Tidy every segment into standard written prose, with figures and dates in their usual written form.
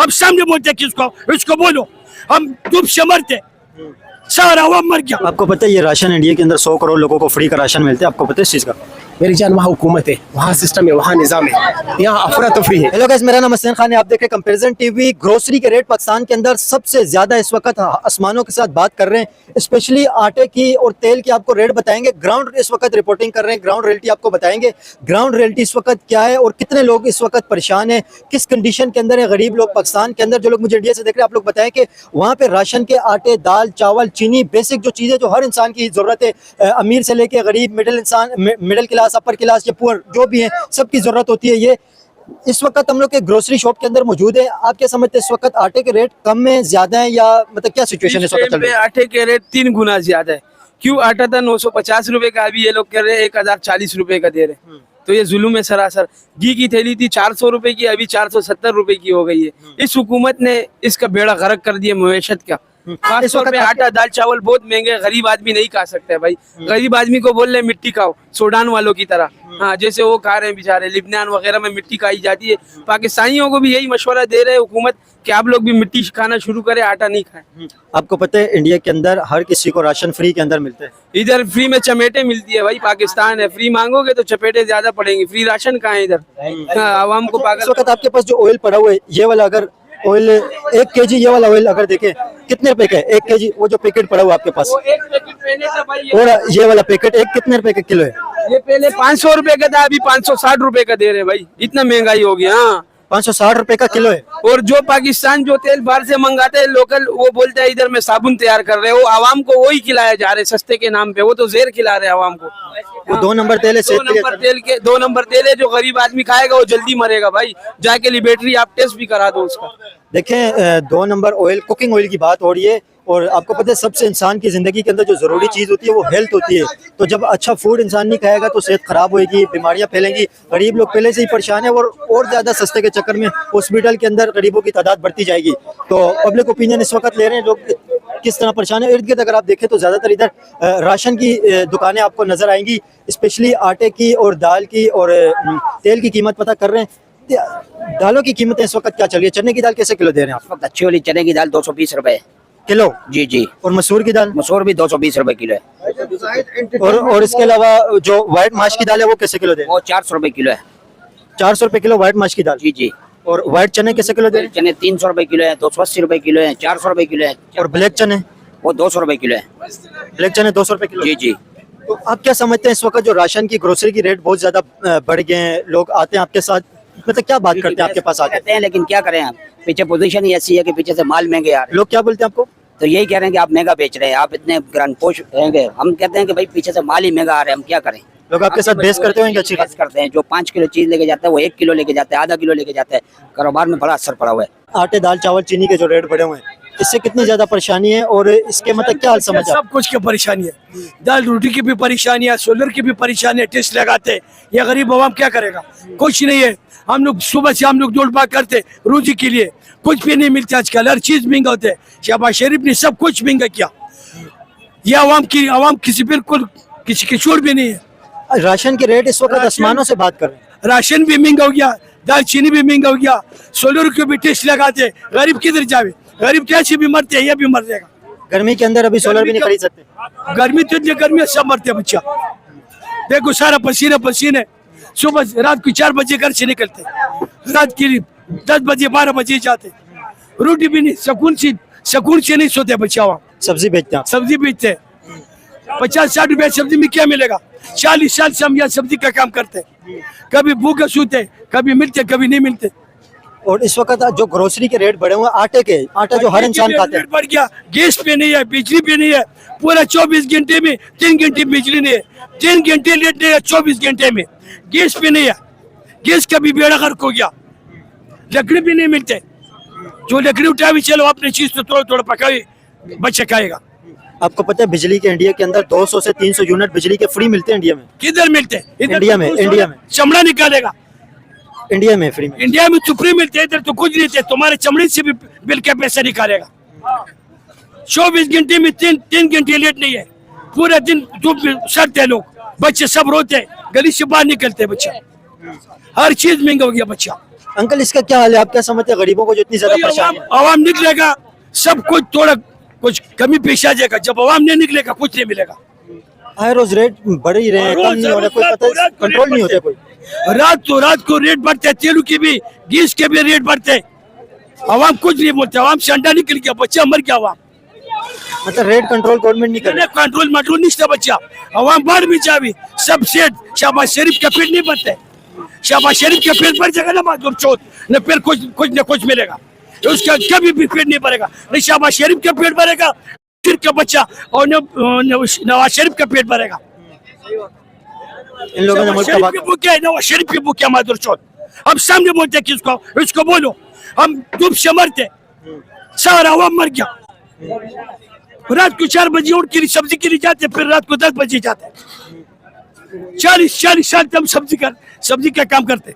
अब सामने बोलते किसको, इसको बोलो हम धूप से मरते, सारा वो मर गया। आपको पता है ये राशन इंडिया के अंदर 100 करोड़ लोगों को फ्री का राशन मिलता है, आपको पता है इस चीज का? मेरी जान वहाँ हुकूमत है, वहाँ सिस्टम है, वहाँ निज़ाम है, यहाँ अफरा तफरी है। हेलो गाइस, मेरा नाम हसन खान है, आप देख रहे हैं कंपैरिजन टीवी। ग्रोसरी के रेट पाकिस्तान के अंदर सबसे ज्यादा इस वक्त आसमानों के साथ बात कर रहे हैं। स्पेशली आटे की और तेल की आपको रेट बताएंगे। ग्राउंड इस वक्त रिपोर्टिंग कर रहे हैं, ग्राउंड रियलिटी आपको बताएंगे। ग्राउंड रियलिटी इस वक्त क्या है और कितने लोग इस वक्त परेशान है, किस कंडीशन के अंदर है गरीब लोग पाकिस्तान के अंदर। जो लोग मुझे इंडिया से देख रहे हैं, आप लोग बताएं कि वहाँ पे राशन के आटे, दाल, चावल, चीनी, बेसिक जो चीजें जो हर इंसान की जरूरत है, अमीर से लेके गरीब, मिडिल क्लास, अपर क्लास, जो भी है सबकी जरूरत होती है। ये इस वक्त हम लोग के ग्रोसरी शॉप के अंदर मौजूद है। आप क्या समझते हैं इस वक्त आटे के रेट कम में ज्यादा है या मतलब क्या सिचुएशन है इस वक्त? आटे के रेट 3 गुना ज्यादा है। क्यों? आटा था 950 रुपए का, अभी ये लोग कह रहे हैं 1040 रुपए का दे रहे। तो ये जुल्म है सरासर। घी की थैली थी 400 रुपए की, अभी 470 रुपए की हो गई है। इस हुकूमत ने इसका बेड़ा गर्क कर दिया मवेशत का। 500 रुपए आटा, दाल, चावल बहुत महंगे, गरीब आदमी नहीं खा सकते है भाई। गरीब आदमी को बोल रहे मिट्टी खाओ, सूडान वालों की तरह। हाँ, जैसे वो खा रहे हैं बेचारे, लिबनान वगैरह में मिट्टी खाई जाती है। पाकिस्तानियों को भी यही मशवरा दे रहे हैं हुकूमत कि आप लोग भी मिट्टी खाना शुरू करें, आटा नहीं खाएं। आपको पता है इंडिया के अंदर हर किसी को राशन फ्री के अंदर मिलते हैं। इधर फ्री में चमेटे मिलती है भाई, पाकिस्तान है। फ्री मांगोगे तो चपेटे ज्यादा पड़ेंगे, फ्री राशन कहाँ है इधर। आवाम को पागल। इस वक्त आपके पास जो ऑयल पड़ा हुआ है, ये वाला अगर ऑयल 1 kg, ये वाला ऑयल अगर देखें कितने रुपए का है 1 kg? वो जो पैकेट पड़ा हुआ आपके पास, और ये वाला पैकेट कितने रुपए का किलो है? ये पहले 500 रुपए का था, अभी 560 रुपए का दे रहे भाई। इतना महंगाई हो गया। हाँ, 560 रुपए का किलो है। और जो पाकिस्तान जो तेल बाहर से मंगाते हैं लोकल, वो बोलते हैं इधर में साबुन तैयार कर रहे हो, आवाम को वही खिलाया जा रहे सस्ते के नाम पे। वो तो जहर खिला रहे आवाम को। वो 2 नंबर तेल है, 2 नंबर तेल है। जो गरीब आदमी खाएगा वो जल्दी मरेगा भाई। जाके लिबर्टी आप टेस्ट भी करा दो उसका। देखें 2 नंबर ऑयल, कुकिंग ऑयल की बात हो रही है। और आपको पता है सबसे इंसान की जिंदगी के अंदर जो जरूरी चीज होती है वो हेल्थ होती है। तो जब अच्छा फूड इंसान नहीं खाएगा तो सेहत खराब होगी, बीमारियां फैलेंगी। गरीब लोग पहले से ही परेशान है और ज्यादा सस्ते के चक्कर में हॉस्पिटल के अंदर गरीबों की तादाद बढ़ती जाएगी। तो पब्लिक ओपिनियन इस वक्त ले रहे हैं लोग किस तरह परेशान है। इर्द गिर्द अगर आप देखें तो ज्यादातर इधर राशन की दुकानें आपको नजर आएंगी। स्पेशली आटे की और दाल की और तेल की कीमत पता कर रहे हैं। दालों की कीमतें इस वक्त क्या चल रही है? चने की दाल कैसे किलो दे रहे हैं आप? अच्छी वाली चने की दाल 220 रुपए किलो। जी जी। और मसूर की दाल? मसूर भी 220 रुपए किलो है। और इसके अलावा जो व्हाइट माश की दाल है वो कैसे किलो दे? वो 400 रुपए किलो है। 400 रुपए किलो व्हाइट माश की दाल? जी जी। और व्हाइट चने कैसे किलो दे? चने 300 रुपए किलो है, 280 रुपए किलो है, 400 रुपए किलो है। और ब्लैक चने? वो 200 रुपए किलो है। ब्लैक चने 200 रुपए किलो? जी जी। तो आप क्या समझते हैं इस वक्त जो राशन की ग्रोसरी की रेट बहुत ज्यादा बढ़ गए हैं, लोग आते हैं आपके साथ, मतलब क्या बात करते हैं आपके पास आते हैं? लेकिन क्या करें, आप पीछे पोजीशन ही ऐसी है कि पीछे से माल महंगे आ रहे हैं। लोग क्या बोलते हैं आपको? तो यही कह रहे हैं कि आप महंगा बेच रहे हैं, आप इतने ग्रांड पोश रहेंगे। हम कहते हैं कि भाई पीछे से माल ही महंगा आ रहा है, हम क्या करें। लोग आपके साथ बेस करते होंगे? अच्छी बेस करते हैं। जो 5 किलो चीज लेके जाता है वो 1 किलो लेके जाता है, आधा किलो लेके जाता है। कारोबार में बड़ा असर पड़ा हुआ है। आटे, दाल, चावल, चीनी के जो रेट बढ़े हुए हैं, इससे कितनी ज्यादा परेशानी है और इसके मतलब क्या हाल समझ? सब कुछ की परेशानी है। दाल रोटी की भी परेशानी है, सोलर की भी परेशानी है। टेस्ट लगाते हैं, ये गरीब आवाम क्या करेगा? कुछ नहीं है। हम लोग सुबह से हम लोग दौड़ भाग करते रोजी के लिए, कुछ भी नहीं मिलता आजकल। हर चीज महंगा होता है। शहबाज शरीफ ने सब कुछ महंगा किया। ये आवाम किसी बिल्कुल किसी की छोड़ भी नहीं है। राशन के रेट इस वक्त आसमानों से बात कर रहे हैं। राशन भी महंगा हो गया, दाल चीनी भी महंगा हो गया, सोलर के भी टेस्ट लगाते। गरीब किधर जावे? गरीब कैसे भी मरते हैं, ये भी मर जाएगा। गर्मी के अंदर अभी सोलर भी नहीं खरीद सकते। गर्मी तो इतनी गर्मी है, सब मरते हैं बच्चा। देखो सारा पसीने पसीने। सुबह रात को 4 बजे घर से निकलते, रात के 10 बजे 12 बजे जाते। रोटी भी नहीं, सुकून से नहीं सोते बच्चा। वहाँ सब्जी बेचते हैं? सब्जी बेचते हैं। 50-60 रुपए सब्जी में क्या मिलेगा? 40 साल से हम यहाँ सब्जी का काम करते हैं। कभी भूखे सोते, कभी मिलते, कभी नहीं मिलते। और इस वक्त जो ग्रोसरी के रेट बढ़े हुए आटे के, आटा जो हर इंसान खाते हैं, बढ़ गया। गैस पे नहीं है, बिजली पे नहीं है। पूरा 24 घंटे में 3 घंटे बिजली नहीं है, 3 घंटे लेट नहीं है 24 घंटे में। गैस पे नहीं है, गैस का भी बेड़ा गर्क हो गया। लकड़ी भी नहीं मिलते। जो लकड़ी उठावी चलो अपनी चीज तो थोड़ा थोड़ा पकाए, बच्चा खाएगा। आपको पता है बिजली के इंडिया के अंदर 200 से 300 यूनिट बिजली के फ्री मिलते हैं इंडिया में। किधर मिलते? इंडिया में चमड़ा निकालेगा। इंडिया में फ्री में? इंडिया में तो फ्री मिलते, इधर तो कुछ नहीं थे। तुम्हारे चमड़े से भी बिल का पैसा निकालेगा। 24 घंटे में 3 घंटे लेट नहीं है। पूरा दिन धूप में सड़ते लोग, बच्चे सब रोते, गली से बाहर निकलते बच्चे। हर चीज महंगा हो गया बच्चा। अंकल इसका क्या हाल है, आप क्या समझते हैं गरीबों को जो इतनी ज्यादा भाई परेशानी है? आवाम निकलेगा सब कुछ थोड़ा कुछ कमी पेश आ जाएगा, जब आवाम नहीं निकलेगा कुछ नहीं मिलेगा। हर रोज रेट बढ़ ही रहे हैं, कम नहीं हो रहा, कोई पता कंट्रोल नहीं होता कोई। रात को रेट बढ़ते, तेलू के भी गैस के भी रेट बढ़ते, आवाम कुछ नहीं बोलते, आवाम से अंडा निकल गया, बच्चा मर गया आवाम। मतलब रेट कंट्रोल गवर्नमेंट नहीं कर रही। कंट्रोल मट्रोल नहीं था बच्चा, आवाम बाढ़ में जावी सब सेठ शहबाज शरीफ का पेट नहीं भरते, शहबाज शरीफ का पेट भर जाएगा ना माधुर चौथ न फिर कुछ मिलेगा, उसका कभी भी पेट नहीं भरेगा, नहीं शहबाज शरीफ का पेट भरेगा फिर का बच्चा और नवाज शरीफ का पेट भरेगा। इन लोगों ने मुल्क तबाह भूखे नवाज शरीफ की भूखे माधुर चौथ, अब सामने बोलते कि इसको बोलो हम धूप से मरते, सारा आवाम मर गया। रात को 4 बजे उठ के सब्जी के लिए जाते, फिर रात को 10 बजे जाते, 40 साल हम सब्जी का काम करते,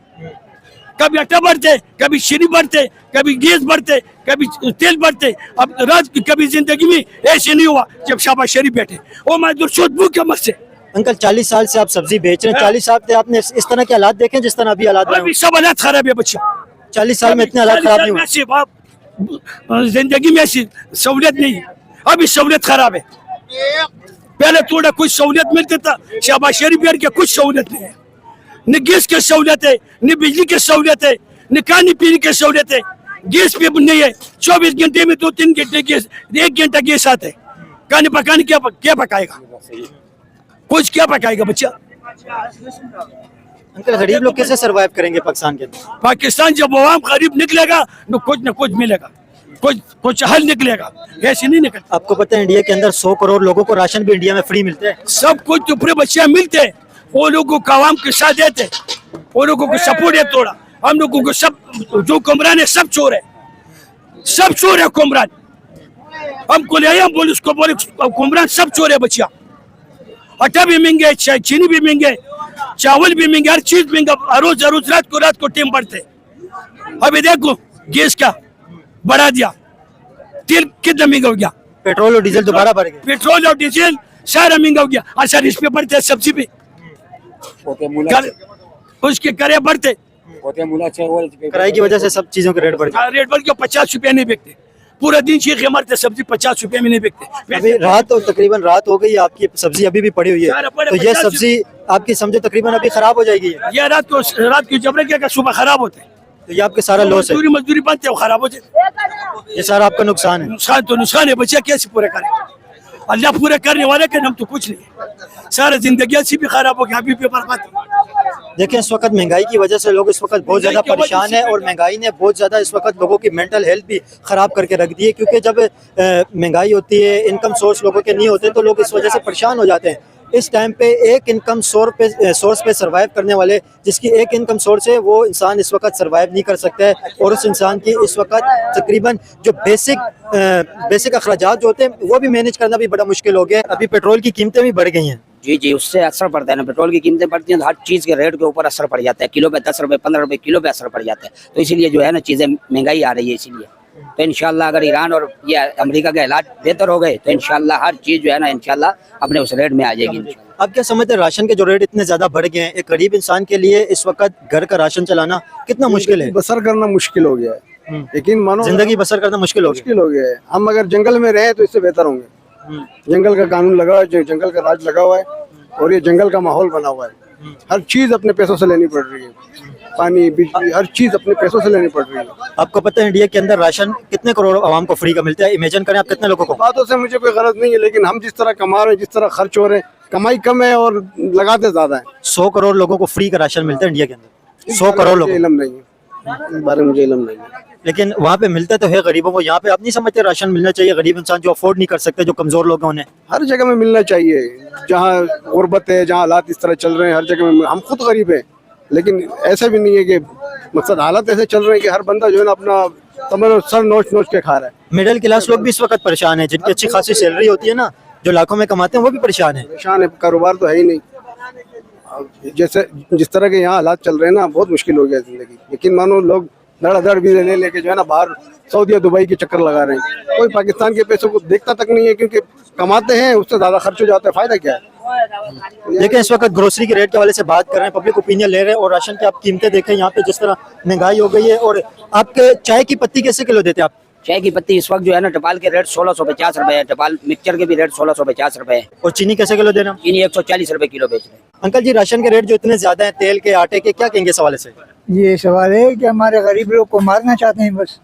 कभी आटा बढ़ते, कभी चीनी बढ़ते, कभी गैस बढ़ते, कभी तेल बढ़ते। अब रात की कभी जिंदगी में ऐसे नहीं हुआ जब शहबाज शरीफ बैठे, वो मजदूर सोच भूखे मर से। अंकल 40 साल से आप सब्जी बेच रहे हैं, 40 साल से आपने इस तरह के हालात देखे जिस तरह अभी हालात बने अभी सब हालात खराब है बच्चा, 40 साल में इतने हालात खराब नहीं हुए। जिंदगी में ऐसी सहूलियत नहीं है, अभी सहूलियत खराब है। पहले थोड़ा कुछ सहूलियत मिलती था, शहबाज शरीफ बैठ के कुछ सहूलियत नहीं है, न गैस की सहूलियत है, न बिजली की सहूलियत है, न खाने पीने की सहूलियत है, गैस भी नहीं है, 24 घंटे में 2-3 घंटे गैस, 1 घंटा गैस आते है, खाने पकाने क्या पकाएगा, कुछ क्या पकाएगा बच्चा। अंकल गरीब लोग कैसे सरवाइव करेंगे पाकिस्तान के अंदर? पाकिस्तान जब आवाम गरीब निकलेगा तो कुछ न कुछ मिलेगा, कुछ हल निकलेगा, ऐसे नहीं निकलता। आपको पता है इंडिया के अंदर 100 करोड़ लोगों को राशन भी इंडिया में फ्री मिलते हैं। सब कुछ तो पूरे बच्चे मिलते हैं, वो लोगों को आवाम के साथ देते, वो लोगों को सपोर्ट है थोड़ा, हम लोगों को सब जो कुमरान है सब चोर है, सब चोर है कुमरान, हमको ले आया बोले उसको बोले कुमरान सब चोर है बच्चा। आटा भी महंगे, चीनी भी महंगे, चावल भी महंगे, हर चीज महंगा, रोज रात को टीम बढ़ते। अभी देखो गैस का बढ़ा दिया, तेल कितना महंगा हो गया, पेट्रोल और डीजल दोबारा बढ़ गए, पेट्रोल और डीजल सारा महंगा हो गया। अच्छा इस पे बढ़ते हैं सब्जी पे, उसके करे बढ़ते, कराई की वजह से सब चीजों के रेट बढ़ गए। रेट बढ़ गया, 50 रुपया नहीं बिकते, पूरा दिन चीखे मरते, सब्जी 50 रुपये में नहीं बिकते। अभी तकरीबन रात हो गई, आपकी सब्जी अभी भी पड़ी हुई है, तो ये सब्जी आपकी समझो तकरीबन अभी खराब हो जाएगी। ये रात को जबरे क्या सुबह खराब होते हैं, तो ये आपके सारा लॉस है, मजदूरी बनते हैं, वो खराब हो जाते, ये सारा आपका नुकसान है। नुकसान है बच्चा, कैसे पूरे करें, अल्लाह पूरे करने वाले के हम तो कुछ नहीं, सारा जिंदगी ऐसी भी खराब हो गया, अभी भी बर्बाद। देखिए इस वक्त महंगाई की वजह से लोग इस वक्त बहुत ज़्यादा परेशान है, और महंगाई ने बहुत ज़्यादा इस वक्त लोगों की मेंटल हेल्थ भी ख़राब करके रख दी है, क्योंकि जब महंगाई होती है, इनकम सोर्स लोगों के नहीं होते, तो लोग इस वजह से परेशान हो जाते हैं। इस टाइम पे एक इनकम सोर्स पे सर्वाइव करने वाले, जिसकी एक इनकम सोर्स है, वो इंसान इस वक्त सर्वाइव नहीं कर सकता है, और उस इंसान की इस वक्त तकरीबन जो बेसिक अखराजात जो होते हैं वो भी मैनेज करना भी बड़ा मुश्किल हो गया है। अभी पेट्रोल की कीमतें भी बढ़ गई हैं। जी उससे असर पड़ता है ना, पेट्रोल की कीमतें बढ़ती हैं तो हर चीज़ के रेट के ऊपर असर पड़ जाता है, किलो पे 10 रुपये 15 रुपये किलो पे असर पड़ जाता है, तो इसीलिए जो है ना चीज़ें महंगाई आ रही है। इसीलिए तो इंशाल्लाह अगर ईरान और ये अमेरिका के हालात बेहतर हो गए तो इंशाल्लाह हर चीज़ जो है ना इंशाल्लाह अपने उस रेट में आ जाएगी। आप क्या समझते हैं राशन के जो रेट इतने ज़्यादा बढ़ गए हैं, एक गरीब इंसान के लिए इस वक्त घर का राशन चलाना कितना मुश्किल है? बसर करना मुश्किल हो गया है, लेकिन मानो जिंदगी बसर करना मुश्किल हो गया है। हम अगर जंगल में रहे तो इससे बेहतर होंगे। जंगल का कानून लगा हुआ है, जंगल का राज लगा हुआ है, और ये जंगल का माहौल बना हुआ है। हर चीज अपने पैसों से लेनी पड़ रही है, पानी बिजली हर चीज अपने पैसों से लेनी पड़ रही है। आपको पता है इंडिया के अंदर राशन कितने करोड़ आवाम को फ्री का मिलता है? इमेजिन करें आप कितने लोगों को। बातों से मुझे कोई गरज नहीं है, लेकिन हम जिस तरह कमा रहे हैं, जिस तरह खर्च हो रहे हैं, कमाई कम है और लगाते ज्यादा है। 100 करोड़ लोगों को फ्री का राशन मिलता है इंडिया के अंदर, 100 करोड़ लोग। इल्म नहीं है, इस बारे में मुझे इल्म नहीं है, लेकिन वहाँ पे मिलता तो है गरीबों को। यहाँ पे आप नहीं समझते राशन मिलना चाहिए गरीब इंसान जो अफोर्ड नहीं कर सकते, जो कमजोर लोग हैं उन्हें? हर जगह में मिलना चाहिए, जहाँ गुर्बत है, जहाँ हालात इस तरह चल रहे हैं, हर जगह में। हम खुद गरीब हैं, लेकिन ऐसा भी नहीं है कि मकसद हालात ऐसे चल रहे हैं कि हर बंदा जो है ना अपना सर नोच नोच के खा रहा है। मिडिल क्लास लोग भी इस वक्त परेशान है, जिनकी अच्छी खासी सैलरी होती है ना, जो लाखों में कमाते हैं, वो भी परेशान है। परेशान है, कारोबार तो है ही नहीं। जैसे जिस तरह के यहाँ हालात चल रहे हैं ना, बहुत मुश्किल हो गया जिंदगी। लेकिन मानो लोग धड़ाधड़ वीज़े ले लेके जो है ना बाहर सऊदी या दुबई के चक्कर लगा रहे हैं। कोई पाकिस्तान के पैसों को देखता तक नहीं है, क्योंकि कमाते हैं उससे ज़्यादा खर्च हो जाता है, फ़ायदा क्या है। देखिए इस वक्त ग्रोसरी के रेट के हवाले से बात कर रहे हैं, पब्लिक ओपिनियन ले रहे हैं और राशन की आप कीमतें देखें यहाँ पे जिस तरह महंगाई हो गई है। और आपके चाय की पत्ती कैसे किलो देते हैं आप? चाय की पत्ती इस वक्त जो है ना टपाल के रेट 1650 रुपए है, टपाल मिक्सचर के भी रेट 1650 रुपए है। और चीनी कैसे किलो दे रहे हैं? चीनी 140 रुपए किलो बेच रहे हैं। अंकल जी राशन के रेट जो इतने ज्यादा हैं, तेल के आटे के, क्या कहेंगे इस हवाले से? ये सवाल है कि हमारे गरीब लोग को मारना चाहते हैं, बस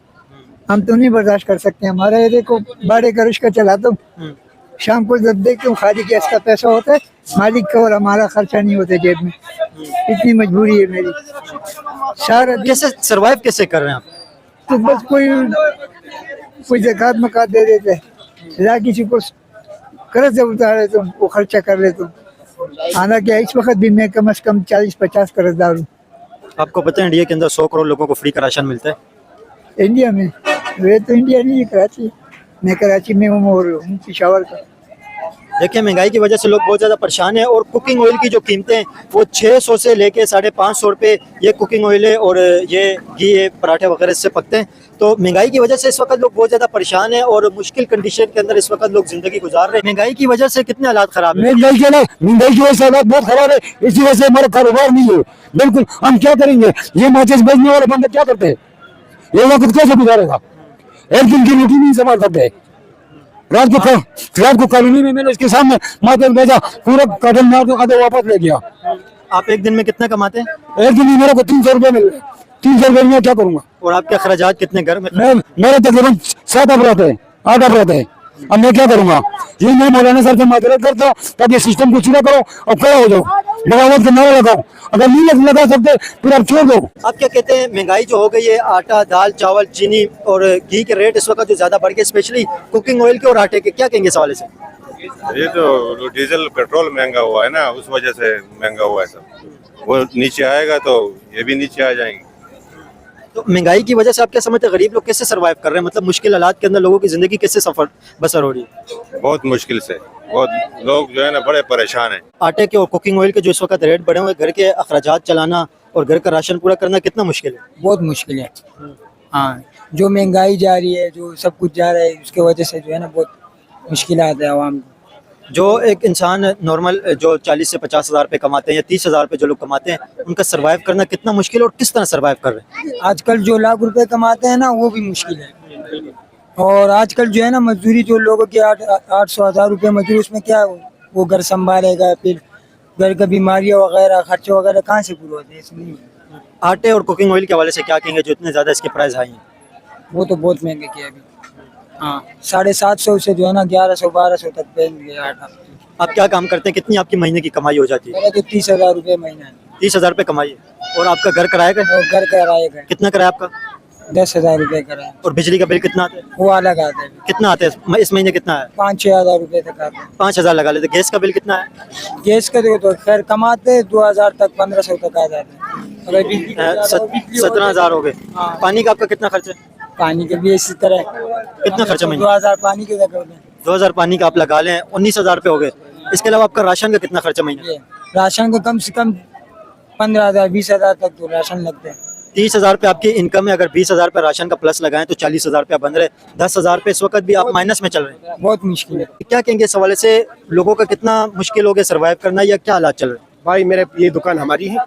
हम तो नहीं बर्दाश्त कर सकते। हमारा ये देखो बाड़े का रिश्का चलाता हूँ, शाम को जब देखता हूँ खाली गैस का पैसा होता है मालिक का और हमारा खर्चा नहीं होता जेब में। इतनी मजबूरी है मेरी, सारा दिन कैसे सर्वाइव कैसे कर रहे हैं आप? तो बस कोई ज़कात मकात दे देते हैं या किसी को कर्ज से उतार लेता हूँ, वो खर्चा कर लेता हूँ। हालांकि इस वक्त भी मैं कम से कम 40-50 कर्जदार हूँ। आपको पता है इंडिया के अंदर 100 करोड़ लोगों को फ्री का राशन मिलता है। इंडिया में वे तो इंडिया नहीं, कराची, मैं कराची में हूँ और हूँ पेशावर का। देखिए महंगाई की वजह से लोग बहुत ज्यादा परेशान हैं और कुकिंग ऑयल की जो कीमतें हैं वो 600 से लेके 550 रुपए ये कुकिंग ऑयल है और ये घी है, पराठे वगैरह से पकते हैं। तो महंगाई की वजह से इस वक्त लोग बहुत ज्यादा परेशान हैं और मुश्किल कंडीशन के अंदर इस वक्त लोग जिंदगी गुजार रहे हैं। महंगाई की वजह से कितने हालात खराब है? महंगाई की वजह से हालात बहुत खराब है, इसी वजह से हमारा कारोबार नहीं है। बिल्कुल हम क्या करेंगे, ये माचिस बेचने वाले बंदे क्या करते हैं, ये वक्त कैसे गुजारेगा? एक दिन की रोटी नहीं संभाल सकते। रात को कॉलोनी में मैंने इसके सामने माचिस बेचा, पूरा कटन मार दो, आधे वापस ले गया। आप एक दिन में कितना कमाते हैं? एक दिन में मेरे को 300 रुपए मिल रहे, 300 रुपए में क्या करूंगा? और आपके अखराजात कितने घर में? मेरे तकरीबन 7 अफराद है, 8 अफराद है। अब मैं क्या करूंगा? ये मैं मौलाना सर से माजरत करता हूँ ताकि सिस्टम को सीधा करो और खड़ा हो जाओ, बगावत का नारा लगाओ। अगर नहीं लगा सकते फिर आप छोड़ दो। आप क्या कहते हैं महंगाई जो हो गई है, आटा, दाल, चावल, चीनी और घी के रेट इस वक्त जो ज्यादा बढ़ गए, स्पेशली कुकिंग ऑयल के और आटे के, क्या कहेंगे इस हवाले से? ये तो डीजल पेट्रोल महंगा हुआ है ना, उस वजह से महंगा हुआ है सब। वो नीचे आएगा तो ये भी नीचे आ जाएंगे। तो महंगाई की वजह से आप क्या समझते हैं गरीब लोग कैसे सर्वाइव कर रहे हैं? मतलब मुश्किल हालात के अंदर लोगों की जिंदगी कैसे सफर बसर हो रही है? बहुत मुश्किल से, बहुत लोग जो है ना बड़े परेशान हैं। आटे के और कुकिंग ऑयल के जो इस वक्त रेट बढ़े हुए, घर के अखराजात चलाना और घर का राशन पूरा करना कितना मुश्किल है? बहुत मुश्किल है। हाँ, जो महंगाई जा रही है, जो सब कुछ जा रहा है, उसके वजह से जो है ना बहुत मुश्किल आता है आवाम को। जो एक इंसान नॉर्मल जो 40 से 50 हज़ार रुपये कमाते हैं या 30 हज़ार रुपये जो लोग कमाते हैं, उनका सर्वाइव करना कितना मुश्किल और किस तरह सर्वाइव कर रहे हैं? आजकल जो लाख रुपए कमाते हैं ना वो भी मुश्किल है। और आजकल जो है ना मजदूरी जो लोगों की 800-1000 रुपये मजदूरी, उसमें क्या वो घर संभालेगा, फिर घर का बीमारियाँ वगैरह खर्चे वगैरह कहाँ से पूरे होते हैं? इसलिए आटे और कुकिंग ऑयल के हवाले से क्या कहेंगे जो इतने ज़्यादा इसके प्राइस हाई हैं? वो तो बहुत महंगे किए अभी। हाँ, 750 से जो है ना 1100-1200 तक पहन गया आटा। आप क्या काम करते हैं? कितनी आपकी महीने की कमाई हो जाती है? मेरा तो 30,000 रुपये महीना है। 30 हज़ार रुपये कमाई है। और आपका घर किराया का? और घर किराए का कितना किराया आपका? 10,000 रुपये किराया। और बिजली का बिल कितना आता है? वो अलग आता है, कितना आता है इस महीने? कितना है? 5-6 हज़ार रुपये तक आता है। 5 हज़ार लगा लेते। गैस का बिल कितना है? गैस का तो खैर कमाते 2000 तक 1500 तक आ जाते हैं। अगर बिजली का ज़्यादा हो, बिजली 17 हज़ार हो गए। हाँ। पानी का आपका कितना खर्च है? पानी के भी इसी तरह कितना खर्चा महीने? 2000 पानी के कर दें। 2000 पानी का आप लगा लें, 19 हज़ार रुपये हो गए। इसके अलावा आपका राशन का कितना खर्चा महीने? ये राशन का कम से कम 15,000-20,000 तक तो राशन लगते हैं। 30 हज़ार रुपये आपकी इनकम है, अगर 20 हज़ार रुपये राशन का प्लस लगाएं तो 40 हज़ार रुपया बन रहे। 10 हज़ार रुपये इस वक्त भी आप माइनस में चल रहे हैं। बहुत मुश्किल है। क्या कहेंगे इस हवाले से, लोगों का कितना मुश्किल हो गया सर्वाइव करना या क्या हालात चल रहे हैं? भाई मेरे ये दुकान हमारी है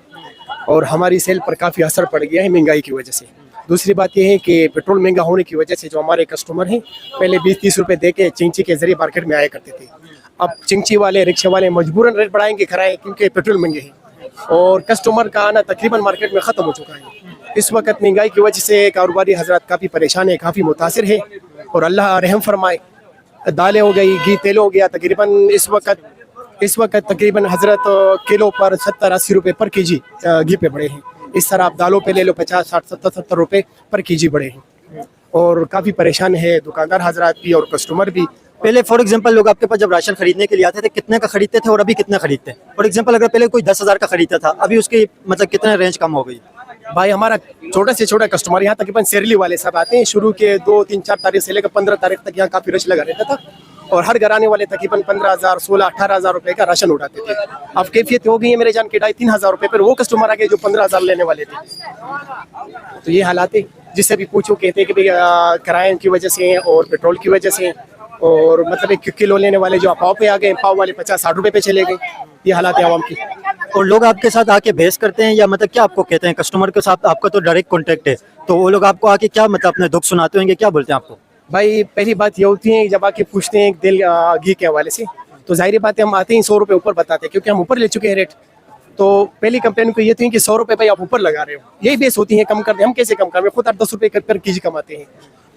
और हमारी सेल पर काफ़ी असर पड़ गया है महंगाई की वजह से। दूसरी बात यह है कि पेट्रोल महंगा होने की वजह से जो हमारे कस्टमर हैं पहले 20-30 रुपए दे के चिंची के जरिए मार्केट में आया करते थे। अब चिंची वाले, रिक्शे वाले मजबूरन रेट बढ़ाएंगे किराए, क्योंकि पेट्रोल महंगे हैं और कस्टमर का आना तकरीबन मार्केट में ख़त्म हो चुका है। इस वक्त महंगाई की वजह से कारोबारी हजरात काफ़ी परेशान है, काफ़ी मुतासिर है और अल्लाह रहम फरमाए। दालें हो गई, घी तेल हो गया, तकरीबन इस वक्त तकरीबन हजरत किलो पर 70-80 रुपये पर केजी घी पे बढ़े हैं। इस तरह आप दालों पे ले लो 50-60-70 रुपये पर केजी बढ़े हैं और काफ़ी परेशान है दुकानदार हजरात भी और कस्टमर भी। पहले फॉर एग्जांपल लोग आपके पास जब राशन खरीदने के लिए आते थे कितने का खरीदते थे और अभी कितना खरीदते हैं? फॉर एग्जांपल अगर पहले कोई 10 हज़ार का खरीदता था, अभी उसकी मतलब कितना रेंज कम हो गई? भाई हमारा छोटा से छोटा कस्टमर यहाँ तकरीबन सेरली वाले सब आते हैं। शुरू के 2-3-4 तारीख से लेकर 15 तारीख तक यहाँ काफ़ी रश लगा रहता था और हर घर आने वाले तकरीबन 15,000, 16,000, 18,000 रुपये का राशन उठाते थे। अब कैफियत हो गई है मेरे जान के 2,500-3,000 रुपये पर वो कस्टमर आ गए जो 15,000 लेने वाले थे। तो ये हालात है, जिससे भी पूछो कहते हैं कि भाई किराए की वजह से और पेट्रोल की वजह से और मतलब 1 किलो लेने वाले जो पाव पे आ गए, पाव वाले 50-60 रुपए पे चले गए। ये हालात है आवाम की। और लोग आपके साथ आके बहस करते हैं या मतलब क्या आपको कहते हैं? कस्टमर के साथ आपका तो डायरेक्ट कांटेक्ट है, तो वो लोग आपको आके क्या मतलब अपने दुख सुनाते होंगे, क्या बोलते हैं आपको? भाई पहली बात ये होती है जब आके पूछते हैं दिल घी के हवाले से, तो जाहिर बात है हम आते ही 100 रुपए ऊपर बताते हैं, क्योंकि हम ऊपर ले चुके हैं रेट। तो पहली कंप्लेन को ये थी कि 100 रुपए भाई आप ऊपर लगा रहे हो, यही बेस होती है कम कर दे। हम कैसे कम कर, खुद 8-10 रुपए कर केजी कमाते हैं,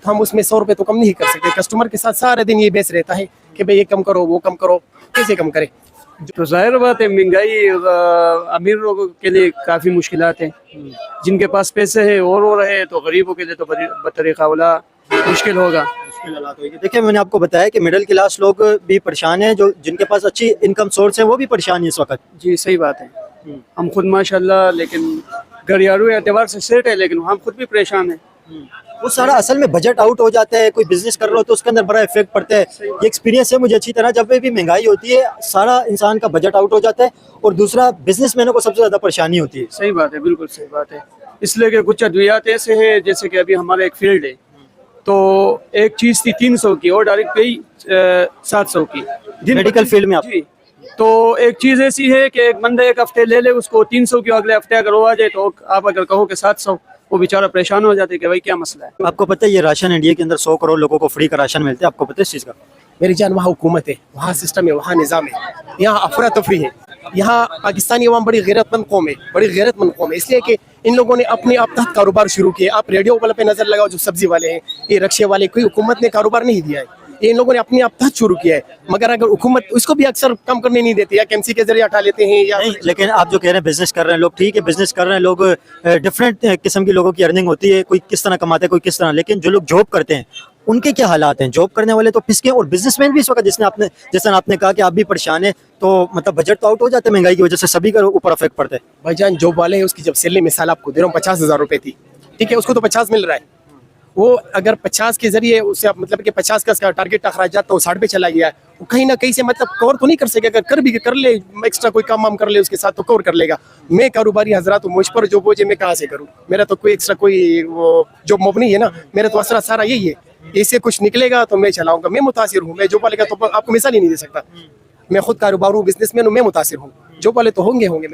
तो हम उसमें 100 रुपए तो कम नहीं कर सकते। कस्टमर के साथ सारा दिन ये बेस रहता है कि भाई ये कम करो, वो कम करो, कैसे कम करें? तो जाहिर बात है महंगाई अमीर लोगों के लिए काफ़ी मुश्किलात हैं। जिनके पास पैसे है और है, तो गरीबों के लिए तो बतरीका वाला मुश्किल होगा। देखिए मैंने आपको बताया कि मिडिल क्लास लोग भी परेशान हैं, जो जिनके पास अच्छी इनकम सोर्स है वो भी परेशान है इस वक्त। जी सही बात है। हम खुद माशाल्लाह लेकिन घरियालू एतबार से सेट है, लेकिन हम खुद भी परेशान हैं। वो सारा असल में बजट आउट हो जाता है, कोई बिजनेस कर रहे हो तो उसके अंदर बड़ा इफेक्ट पड़ता है। ये एक्सपीरियंस है मुझे अच्छी तरह, जब भी महंगाई होती है सारा इंसान का बजट आउट हो जाता है, और दूसरा बिजनेसमैनों को सबसे ज्यादा परेशानी होती है। सही बात है, बिल्कुल सही बात है। इसलिए कि कुछ अद्वियात ऐसे हैं, जैसे कि अभी हमारा एक फील्ड है, तो एक चीज़ थी 300 की और डायरेक्ट गई 700 की मेडिकल फील्ड में आप जी। तो एक चीज़ ऐसी है कि एक बंदा एक हफ्ते ले ले उसको 300 की, अगले हफ्ते अगर वो आ जाए तो आप अगर कहो कि 700, वो बेचारा परेशान हो जाते कि भाई क्या मसला है। आपको पता है ये राशन इंडिया के अंदर 100 करोड़ लोगों को फ्री का राशन मिलता है, आपको पता है इस चीज़ का? मेरी जान वहाँ हुकूमत है, वहाँ सिस्टम है, वहाँ निज़ाम है, यहाँ अफरा तफरी है। यहाँ पाकिस्तानी अवाम बड़ी गैरतमंद कौम है, बड़ी गैरतमंद कौम है, इसलिए कि इन लोगों ने अपने आप तहत कारोबार शुरू किए। आप रेडियो वाले पे नजर लगाओ, जो सब्जी वाले हैं, ये रक्शे वाले, कोई हुकूमत ने कारोबार नहीं दिया है, ये इन लोगों ने अपने आप तहत शुरू किया है। मगर अगर हुकूमत इसको भी अक्सर कम करने नहीं देती, या केएमसी के जरिए हटा लेते हैं या नहीं, लेकिन आप जो कह रहे हैं बिजनेस कर रहे हैं लोग, ठीक है बिजनेस कर रहे हैं लोग, डिफरेंट किस्म की लोगों की अर्निंग होती है, कोई किस तरह कमाते हैं कोई किस तरह, लेकिन जो लोग जॉब करते हैं उनके क्या हालात हैं? जॉब करने वाले तो पिसके, और बिजनेसमैन भी इस वक्त जैसे आपने कहा कि आप भी परेशान है, तो मतलब बजट तो आउट हो जाता है महंगाई की वजह से, सभी का ऊपर इफेक्ट पड़ता है। भाईजान जॉब वाले है, उसकी जब सैलरी मिसाल आपको दे रहा हूँ 50,000 रुपए थी, ठीक है, उसको तो 50 मिल रहा है। वो अगर 50 के जरिए उससे आप मतलब कि 50 का उसका टारगेट अखराजात तो 60 पे चला गया है, वो कहीं ना कहीं से मतलब कवर तो नहीं कर सकेगा। अगर कर ले एक्स्ट्रा कोई काम वाम कर ले उसके साथ तो कवर कर लेगा। मैं कारोबारी हजरात हूँ, मुझ पर जो बोझ है मैं कहाँ से करूँ? मेरा तो कोई एक्स्ट्रा कोई वो जो मोब नहीं है ना, मेरा तो असरा सारा यही है। इससे कुछ निकलेगा तो मैं चलाऊंगा, मैं मुतासिर हूँ। मैं जो वाले का तो आपको मिसाल ही नहीं दे सकता। मैं खुद कारोबार हूँ, बिजनेसमैन हूँ, मैं मुतासिर हूँ। जो वाले तो होंगे